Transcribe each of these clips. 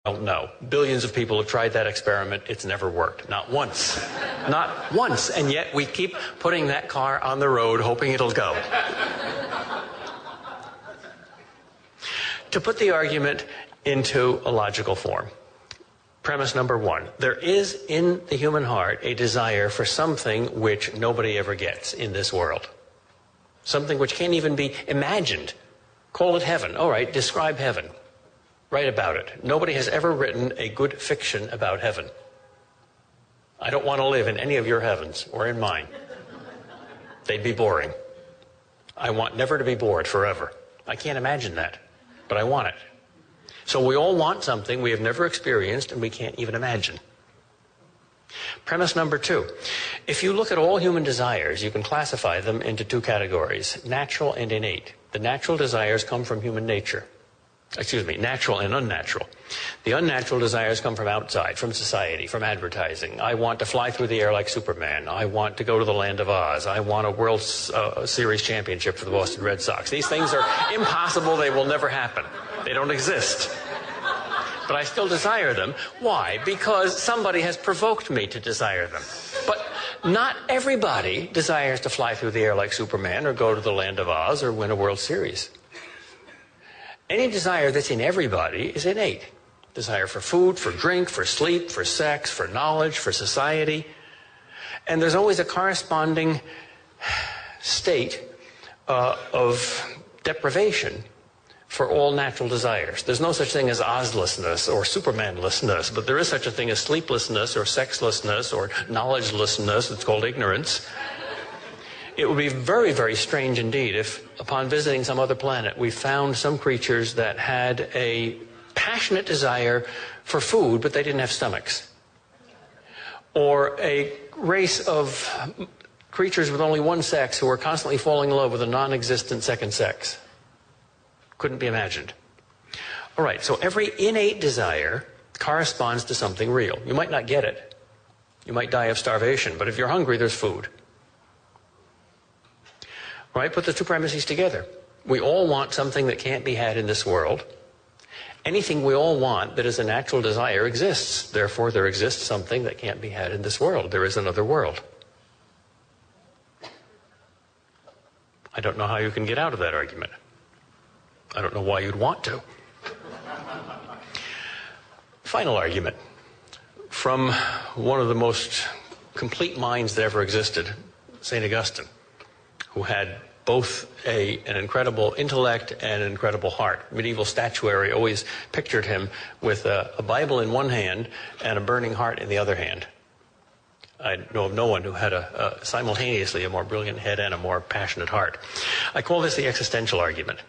Well, no. Billions of people have tried that experiment. It's never worked. Not once. Not once. And yet we keep putting that car on the road hoping it'll go. To put the argument into a logical form, premise number one, there is in the human heart a desire for something which nobody ever gets in this world. Something which can't even be imagined. Call it heaven. All right, describe heaven. Write about it. Nobody has ever written a good fiction about heaven. I don't want to live in any of your heavens or in mine. They'd be boring. I want never to be bored forever. I can't imagine that, but I want it. So we all want something we have never experienced and we can't even imagine. Premise number two. If you look at all human desires, you can classify them into two categories, natural and innate. The natural desires come from human nature. Natural and unnatural. The unnatural desires come from outside, from society, from advertising. I want to fly through the air like Superman. I want to go to the land of Oz. I want a World Series championship for the Boston Red Sox. These things are impossible. They will never happen. They don't exist. But I still desire them. Why? Because somebody has provoked me to desire them. But not everybody desires to fly through the air like Superman or go to the land of Oz or win a World Series. Any desire that's in everybody is innate. Desire for food, for drink, for sleep, for sex, for knowledge, for society. And there's always a corresponding state of deprivation for all natural desires. There's no such thing as Ozlessness or Supermanlessness, but there is such a thing as sleeplessness or sexlessness or knowledgelessness. It's called ignorance. It would be very, very strange indeed if, upon visiting some other planet, we found some creatures that had a passionate desire for food, but they didn't have stomachs. Or a race of creatures with only one sex who were constantly falling in love with a non-existent second sex. Couldn't be imagined. All right, so every innate desire corresponds to something real. You might not get it. You might die of starvation, but if you're hungry, there's food. Right? Put the two premises together. We all want something that can't be had in this world. Anything we all want that is a natural desire exists. Therefore, there exists something that can't be had in this world. There is another world. I don't know how you can get out of that argument. I don't know why you'd want to. Final argument from one of the most complete minds that ever existed, St. Augustine, who had both an incredible intellect and an incredible heart. Medieval statuary always pictured him with a Bible in one hand and a burning heart in the other hand. I know of no one who had simultaneously a more brilliant head and a more passionate heart. I call this the existential argument.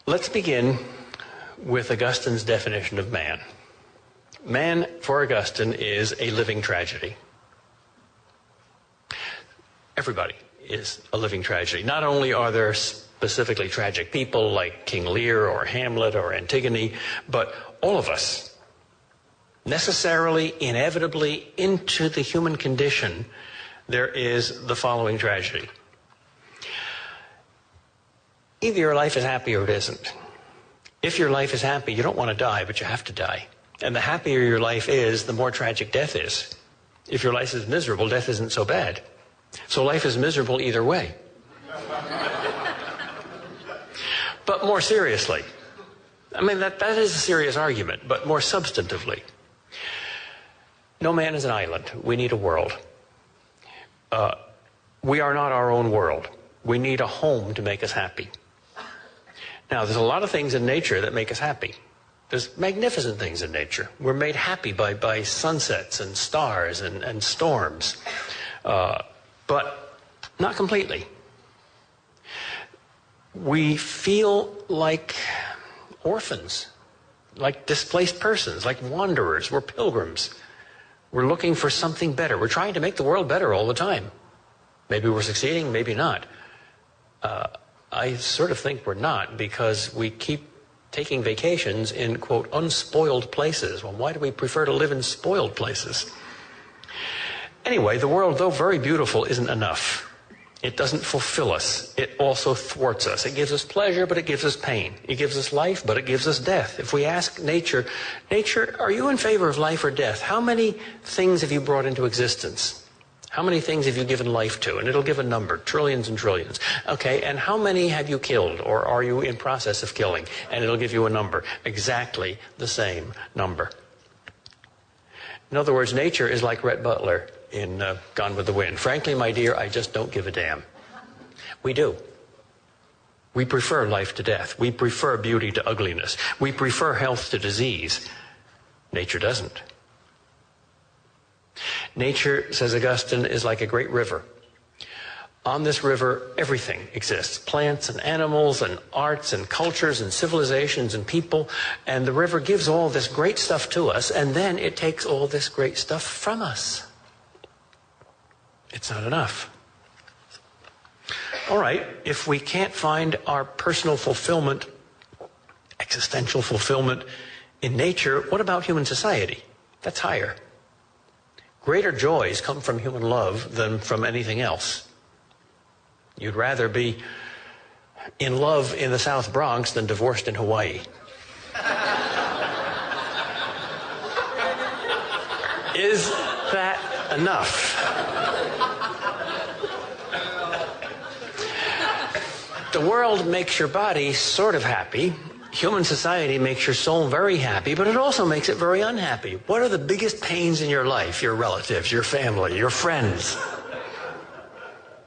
Let's begin with Augustine's definition of man. Man, for Augustine, is a living tragedy. Everybody is a living tragedy. Not only are there specifically tragic people like King Lear or Hamlet or Antigone, but all of us, necessarily, inevitably, into the human condition, there is the following tragedy. Either your life is happy or it isn't. If your life is happy, you don't want to die, but you have to die. And the happier your life is, the more tragic death is. If your life is miserable, death isn't so bad. So life is miserable either way. But more seriously, I mean, that is a serious argument, but more substantively, no man is an island. We need a world. We are not our own world. We need a home to make us happy. Now, there's a lot of things in nature that make us happy. There's magnificent things in nature. We're made happy by sunsets and stars and storms. But not completely. We feel like orphans, like displaced persons, like wanderers. We're pilgrims. We're looking for something better. We're trying to make the world better all the time. Maybe we're succeeding, maybe not. I sort of think we're not, because we keep taking vacations in, quote, unspoiled places. Well, why do we prefer to live in spoiled places? Anyway, the world, though very beautiful, isn't enough. It doesn't fulfill us. It also thwarts us. It gives us pleasure, but it gives us pain. It gives us life, but it gives us death. If we ask nature, nature, are you in favor of life or death? How many things have you brought into existence? How many things have you given life to? And it'll give a number, trillions and trillions. Okay, and how many have you killed, or are you in process of killing? And it'll give you a number, exactly the same number. In other words, nature is like Rhett Butler in Gone with the Wind. Frankly, my dear, I just don't give a damn. We do. We prefer life to death. We prefer beauty to ugliness. We prefer health to disease. Nature doesn't. Nature, says Augustine, is like a great river. On this river, everything exists. Plants and animals and arts and cultures and civilizations and people. And the river gives all this great stuff to us, and then it takes all this great stuff from us. It's not enough. All right, if we can't find our personal fulfillment, existential fulfillment in nature, what about human society? That's higher. Greater joys come from human love than from anything else. You'd rather be in love in the South Bronx than divorced in Hawaii. Is that enough? The world makes your body sort of happy. Human society makes your soul very happy, but it also makes it very unhappy. What are the biggest pains in your life? Your relatives, your family, your friends.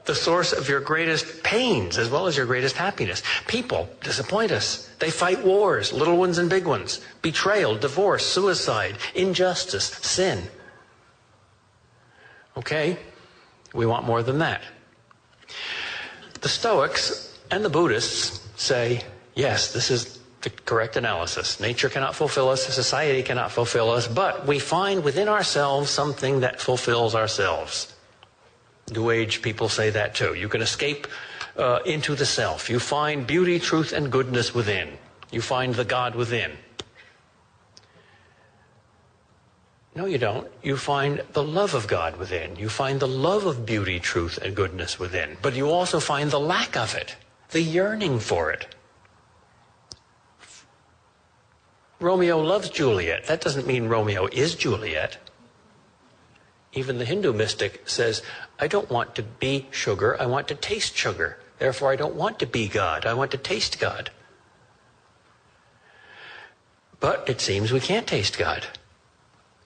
The source of your greatest pains as well as your greatest happiness. People disappoint us. They fight wars, little ones and big ones. Betrayal, divorce, suicide, injustice, sin. Okay, we want more than that. The Stoics and the Buddhists say, yes, this is the correct analysis. Nature cannot fulfill us, society cannot fulfill us, but we find within ourselves something that fulfills ourselves. New Age people say that too. You can escape into the self. You find beauty, truth, and goodness within. You find the God within. No, you don't. You find the love of God within. You find the love of beauty, truth, and goodness within. But you also find the lack of it, the yearning for it. Romeo loves Juliet. That doesn't mean Romeo is Juliet. Even the Hindu mystic says, I don't want to be sugar, I want to taste sugar. Therefore, I don't want to be God, I want to taste God. But it seems we can't taste God.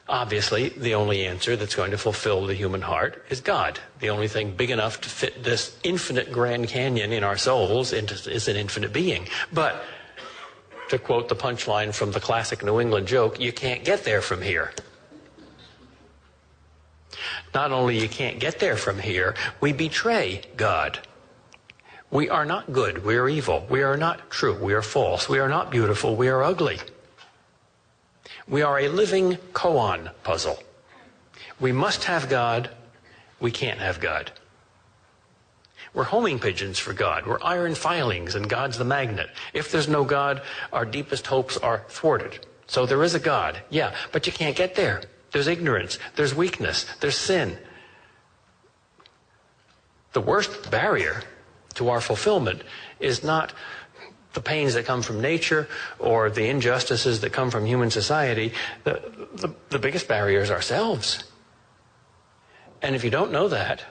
Obviously, the only answer that's going to fulfill the human heart is God. The only thing big enough to fit this infinite Grand Canyon in our souls is an infinite being. But, to quote the punchline from the classic New England joke, you can't get there from here. Not only you can't get there from here, we betray God. We are not good, we are evil. We are not true, we are false. We are not beautiful, we are ugly. We are a living koan puzzle. We must have God, we can't have God. We're homing pigeons for God. We're iron filings and God's the magnet. If there's no God, our deepest hopes are thwarted. So there is a God, yeah, but you can't get there. There's ignorance, there's weakness, there's sin. The worst barrier to our fulfillment is not the pains that come from nature or the injustices that come from human society. The biggest barrier is ourselves. And if you don't know that,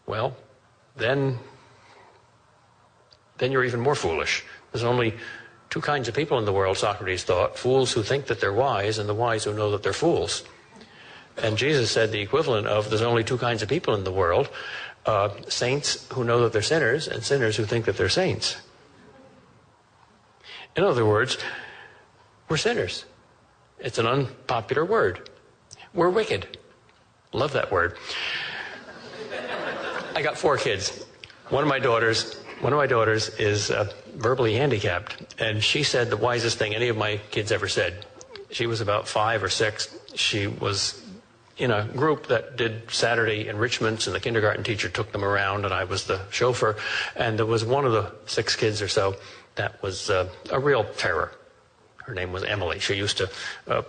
well, then you're even more foolish. There's only two kinds of people in the world, Socrates thought: fools who think that they're wise and the wise who know that they're fools. And Jesus said the equivalent of there's only two kinds of people in the world, saints who know that they're sinners and sinners who think that they're saints. In other words, we're sinners. It's an unpopular word. We're wicked. Love that word. I got 4 kids. One of my daughters is verbally handicapped, and she said the wisest thing any of my kids ever said. She was about 5 or 6. She was in a group that did Saturday enrichments, and the kindergarten teacher took them around, and I was the chauffeur. And there was one of the 6 kids or so that was a real terror. Her name was Emily. She used to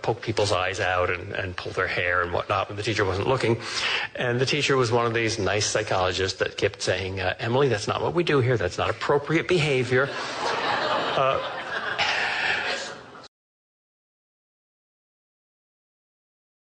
poke people's eyes out and pull their hair and whatnot when the teacher wasn't looking. And the teacher was one of these nice psychologists that kept saying, Emily, that's not what we do here. That's not appropriate behavior.